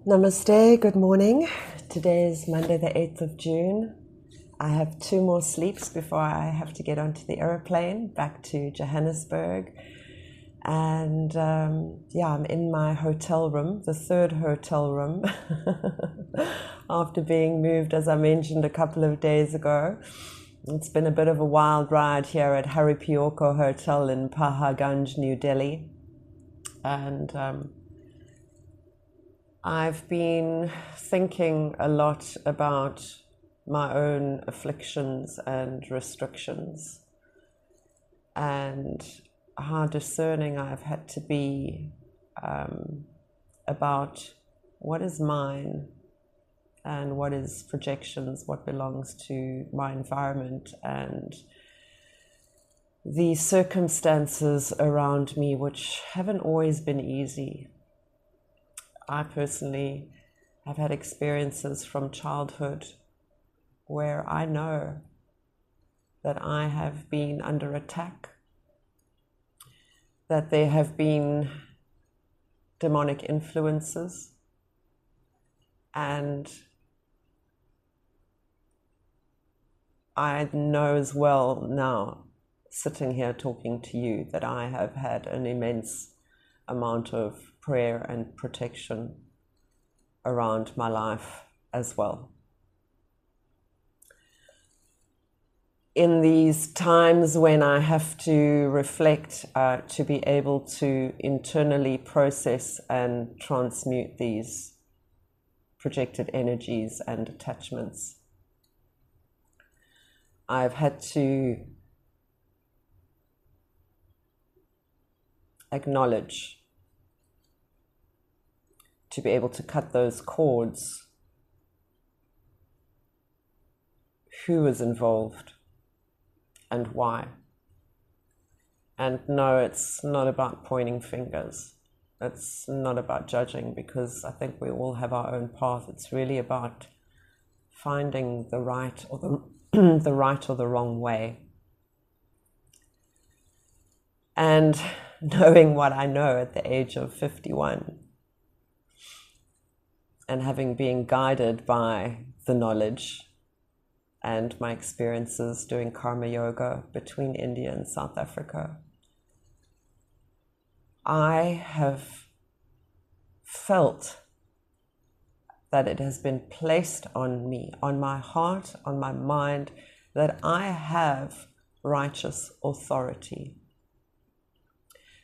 Namaste, good morning. Today is Monday the 8th of June. I have 2 more sleeps before I have to get onto the aeroplane back to Johannesburg. And I'm in my hotel room, the 3rd hotel room, after being moved, as I mentioned a couple of days ago. It's been a bit of a wild ride here at Haripiorko Hotel in Paharganj, New Delhi. And I've been thinking a lot about my own afflictions and restrictions and how discerning I've had to be about what is mine and what is projections, what belongs to my environment, and the circumstances around me, which haven't always been easy. I personally have had experiences from childhood where I know that I have been under attack, that there have been demonic influences, and I know as well now, sitting here talking to you, that I have had an immense amount of prayer and protection around my life as well. In these times when I have to reflect, to be able to internally process and transmute these projected energies and attachments, I've had to acknowledge, to be able to cut those cords, who is involved and why. And no, it's not about pointing fingers. It's not about judging, because I think we all have our own path. It's really about finding the right or the right or the wrong way. And knowing what I know at the age of 51, and having been guided by the knowledge and my experiences doing karma yoga between India and South Africa, I have felt that it has been placed on me, on my heart, on my mind, that I have righteous authority.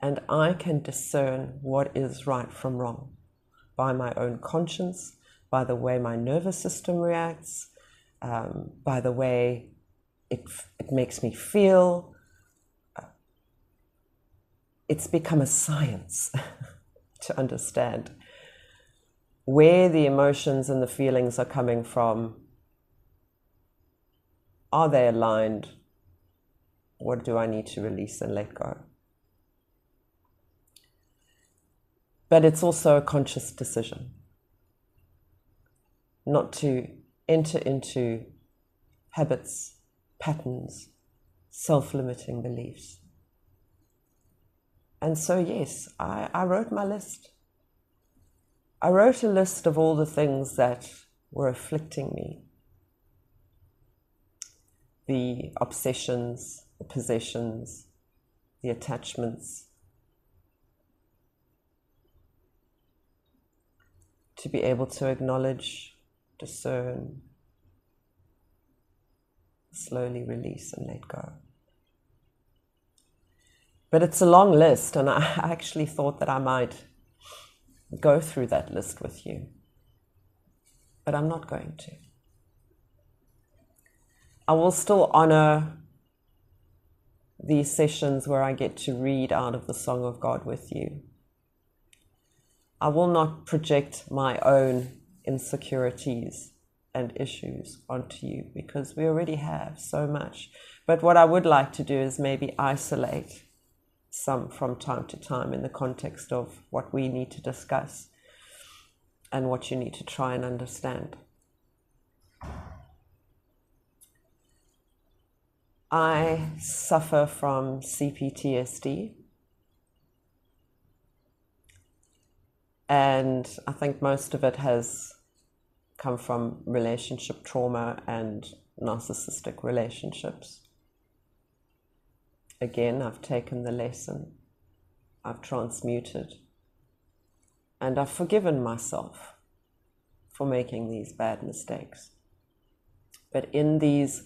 And I can discern what is right from wrong by my own conscience, by the way my nervous system reacts, by the way it makes me feel. It's become a science to understand where the emotions and the feelings are coming from. Are they aligned? What do I need to release and let go? But it's also a conscious decision not to enter into habits, patterns, self-limiting beliefs. And so, yes, I wrote my list. I wrote a list of all the things that were afflicting me. The obsessions, the possessions, the attachments. To be able to acknowledge, discern, slowly release and let go. But it's a long list, and I actually thought that I might go through that list with you. But I'm not going to. I will still honor these sessions where I get to read out of the Song of God with you. I will not project my own insecurities and issues onto you, because we already have so much. But what I would like to do is maybe isolate some from time to time in the context of what we need to discuss and what you need to try and understand. I suffer from CPTSD. And I think most of it has come from relationship trauma and narcissistic relationships. Again, I've taken the lesson, I've transmuted, and I've forgiven myself for making these bad mistakes. But in these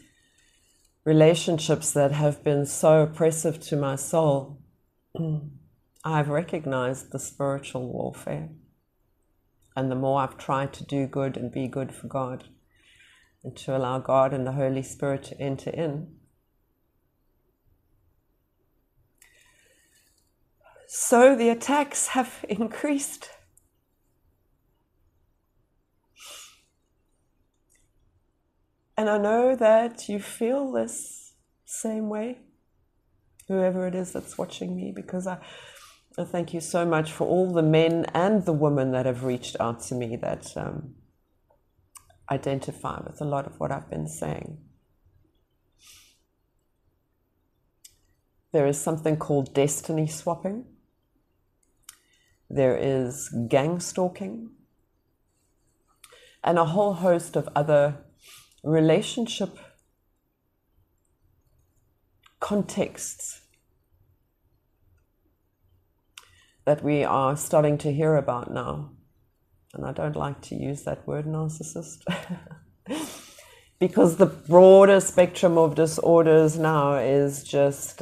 relationships that have been so oppressive to my soul, I've recognized the spiritual warfare. And the more I've tried to do good and be good for God, and to allow God and the Holy Spirit to enter in, so the attacks have increased. And I know that you feel this same way, whoever it is that's watching me, because I thank you so much for all the men and the women that have reached out to me that identify with a lot of what I've been saying. There is something called destiny swapping. There is gang stalking, and a whole host of other relationship contexts that we are starting to hear about now. And I don't like to use that word narcissist because the broader spectrum of disorders now is just,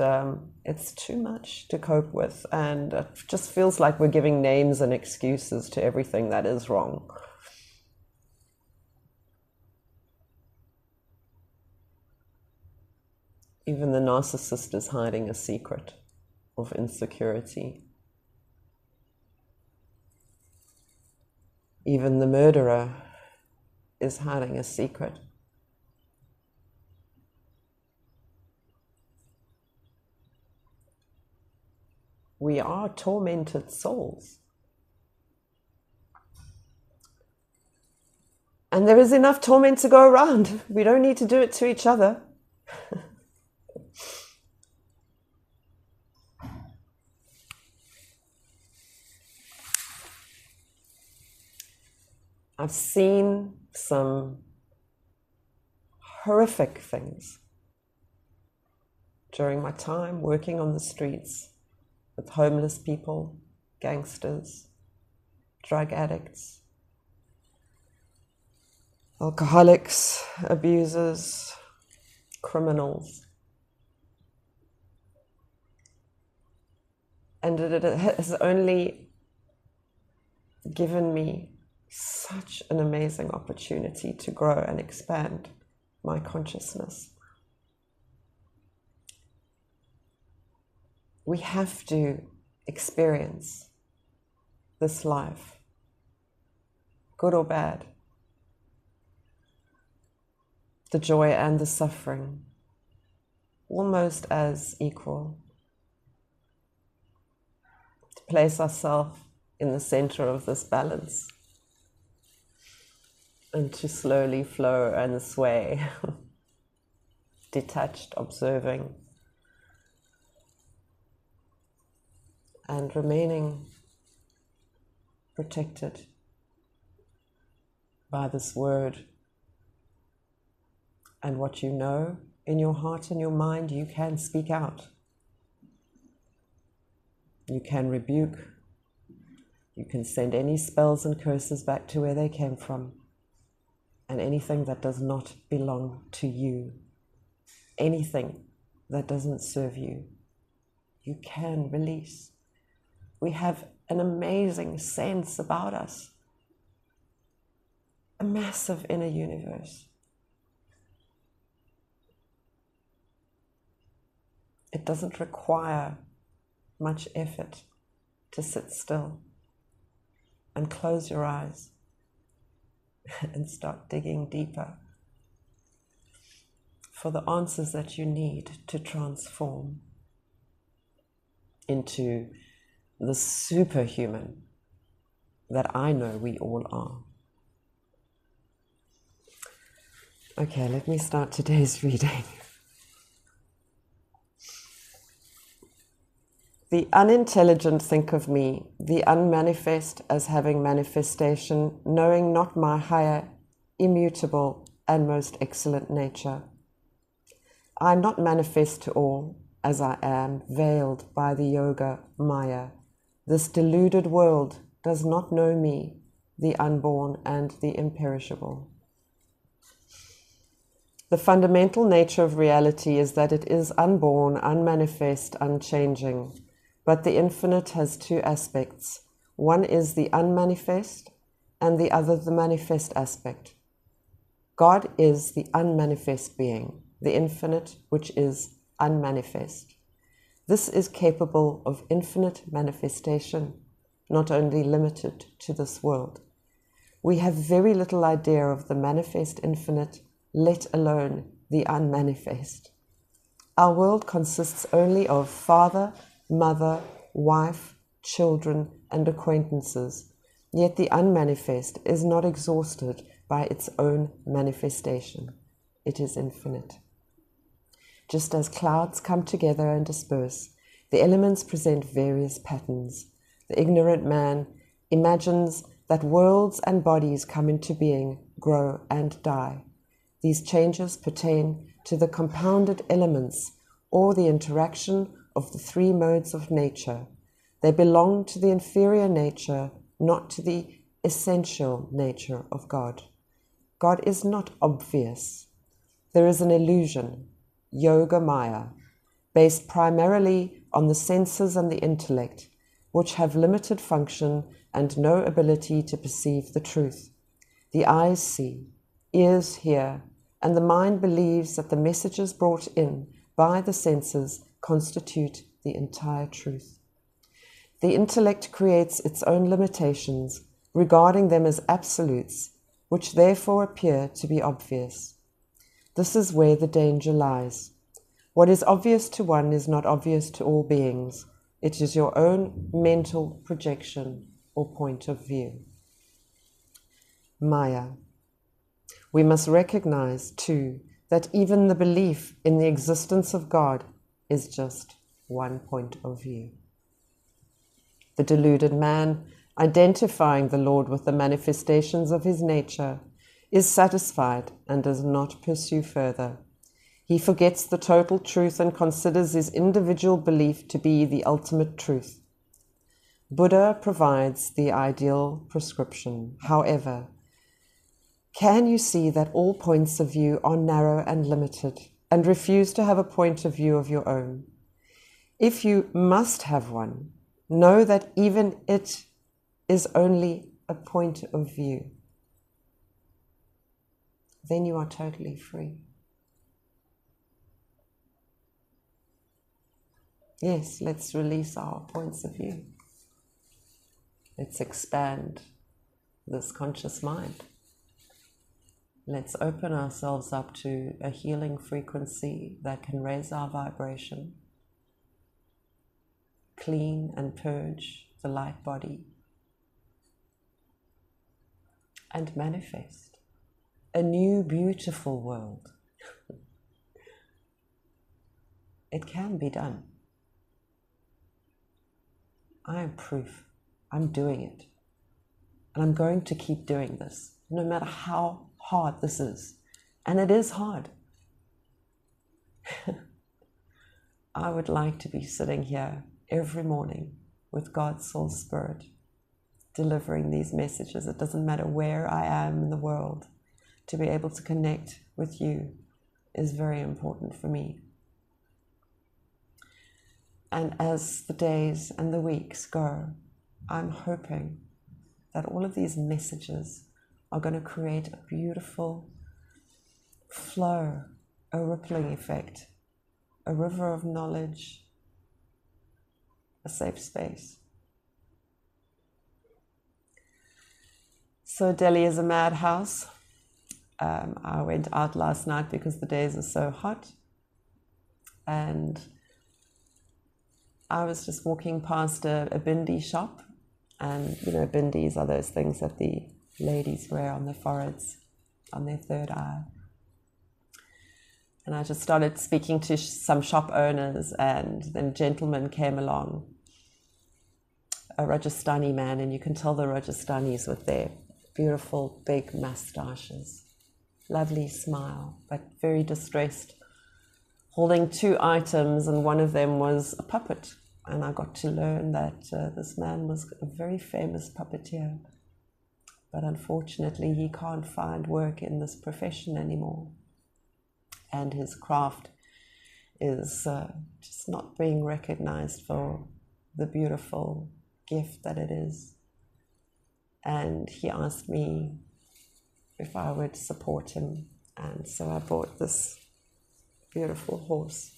it's too much to cope with. And it just feels like we're giving names and excuses to everything that is wrong. Even the narcissist is hiding a secret of insecurity. Even the murderer is hiding a secret. We are tormented souls. And there is enough torment to go around. We don't need to do it to each other. I've seen some horrific things during my time working on the streets with homeless people, gangsters, drug addicts, alcoholics, abusers, criminals. And it has only given me such an amazing opportunity to grow and expand my consciousness. We have to experience this life, good or bad, the joy and the suffering, almost as equal. To place ourselves in the center of this balance and to slowly flow and sway, detached, observing, and remaining protected by this word. And what you know in your heart and your mind, you can speak out. You can rebuke. You can send any spells and curses back to where they came from. And anything that does not belong to you, anything that doesn't serve you, you can release. We have an amazing sense about us, a massive inner universe. It doesn't require much effort to sit still and close your eyes and start digging deeper for the answers that you need to transform into the superhuman that I know we all are. Okay, let me start today's reading. The unintelligent think of me, the unmanifest, as having manifestation, knowing not my higher, immutable, and most excellent nature. I am not manifest to all, as I am, veiled by the yoga maya. This deluded world does not know me, the unborn and the imperishable. The fundamental nature of reality is that it is unborn, unmanifest, unchanging. But the infinite has two aspects. One is the unmanifest, and the other the manifest aspect. God is the unmanifest being, the infinite, which is unmanifest. This is capable of infinite manifestation, not only limited to this world. We have very little idea of the manifest infinite, let alone the unmanifest. Our world consists only of father, mother, wife, children, and acquaintances, yet the unmanifest is not exhausted by its own manifestation. It is infinite. Just as clouds come together and disperse, the elements present various patterns. The ignorant man imagines that worlds and bodies come into being, grow, and die. These changes pertain to the compounded elements or the interaction of the three modes of nature. They belong to the inferior nature, not to the essential nature of God. God is not obvious. There is an illusion, yoga maya, based primarily on the senses and the intellect, which have limited function and no ability to perceive the truth. The eyes see, ears hear, and the mind believes that the messages brought in by the senses constitute the entire truth. The intellect creates its own limitations, regarding them as absolutes, which therefore appear to be obvious. This is where the danger lies. What is obvious to one is not obvious to all beings. It is your own mental projection or point of view. Maya. We must recognize, too, that even the belief in the existence of God is just one point of view. The deluded man, identifying the Lord with the manifestations of his nature, is satisfied and does not pursue further. He forgets the total truth and considers his individual belief to be the ultimate truth. Buddha provides the ideal prescription. However, can you see that all points of view are narrow and limited, and refuse to have a point of view of your own? If you must have one, know that even it is only a point of view. Then you are totally free. Yes, let's release our points of view. Let's expand this conscious mind. Let's open ourselves up to a healing frequency that can raise our vibration, clean and purge the light body, and manifest a new beautiful world. It can be done. I am proof. I'm doing it. And I'm going to keep doing this, no matter how hard this is. And it is hard. I would like to be sitting here every morning with God's soul spirit, delivering these messages. It doesn't matter where I am in the world. To be able to connect with you is very important for me. And as the days and the weeks go, I'm hoping that all of these messages are going to create a beautiful flow, a rippling effect, a river of knowledge, a safe space. So Delhi is a madhouse. I went out last night because the days are so hot, and I was just walking past a bindi shop, and you know, bindis are those things that the ladies wear on their foreheads, on their third eye. And I just started speaking to some shop owners, and then a gentleman came along a Rajasthani man, and you can tell the Rajasthanis with their beautiful big moustaches. Lovely smile, but very distressed. Holding 2 items, and one of them was a puppet. And I got to learn that this man was a very famous puppeteer. But unfortunately, he can't find work in this profession anymore. And his craft is just not being recognized for the beautiful gift that it is. And he asked me if I would support him. And so I bought this beautiful horse.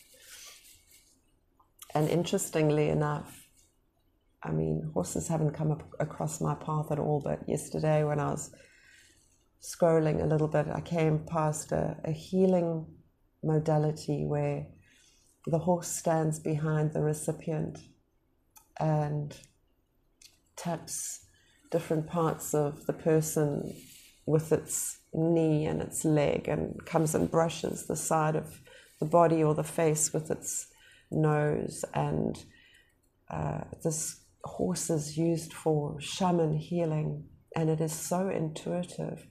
And interestingly enough, I mean, horses haven't come across my path at all, but yesterday when I was scrolling a little bit, I came past a healing modality where the horse stands behind the recipient and taps different parts of the person with its knee and its leg, and comes and brushes the side of the body or the face with its nose. And this horse is used for shaman healing, and it is so intuitive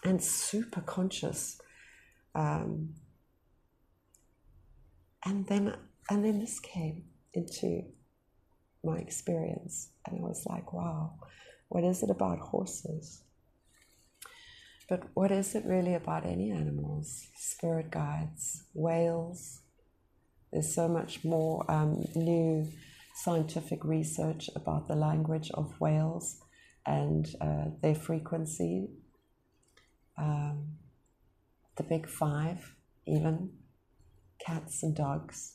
and super conscious. And then this came into my experience, and I was like, wow, what is it about horses? But what is it really about any animals? Spirit guides, whales. There's so much more new scientific research about the language of whales and their frequency. The big 5, even cats and dogs.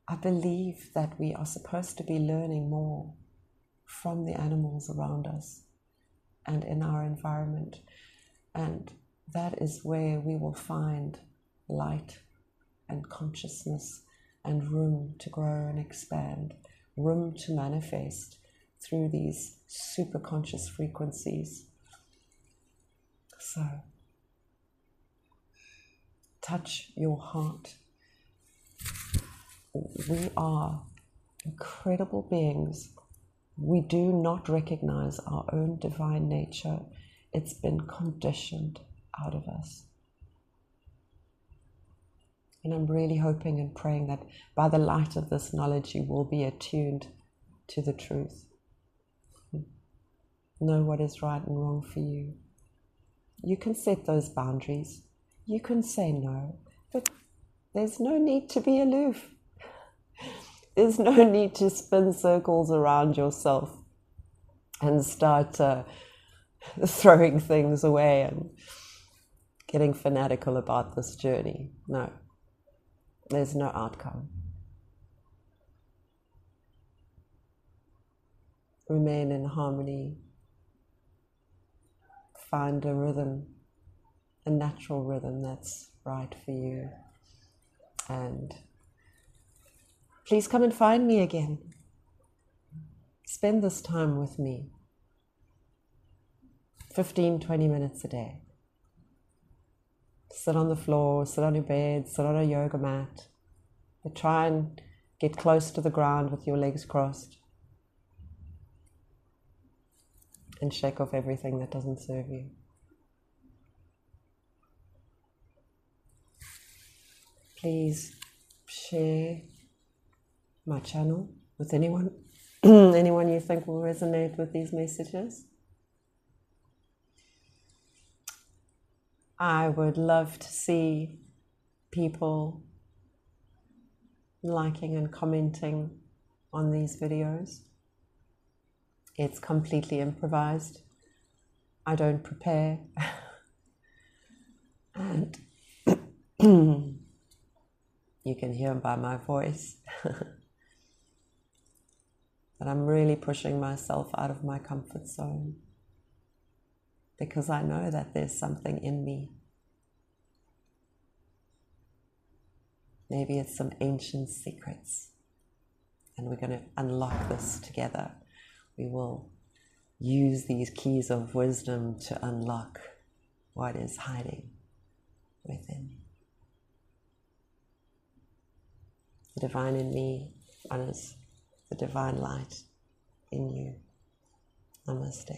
I believe that we are supposed to be learning more from the animals around us and in our environment. And that is where we will find light and consciousness and room to grow and expand, room to manifest through these super conscious frequencies. So, touch your heart. We are incredible beings. We do not recognize our own divine nature. It's been conditioned out of us. And I'm really hoping and praying that by the light of this knowledge, you will be attuned to the truth. Know what is right and wrong for you. You can set those boundaries. You can say no, but there's no need to be aloof. There's no need to spin circles around yourself and start throwing things away and getting fanatical about this journey. No, there's no outcome. Remain in harmony. Find a rhythm, a natural rhythm that's right for you. And please come and find me again. Spend this time with me. 15, 20 minutes a day. Sit on the floor, sit on your bed, sit on a yoga mat. But try and get close to the ground with your legs crossed. And shake off everything that doesn't serve you. Please share my channel with anyone, anyone you think will resonate with these messages. I would love to see people liking and commenting on these videos. It's completely improvised. I don't prepare. And you can hear by my voice that I'm really pushing myself out of my comfort zone, because I know that there's something in me. Maybe it's some ancient secrets, and we're going to unlock this together. We will use these keys of wisdom to unlock what is hiding within. The divine in me honors the divine light in you. Namaste.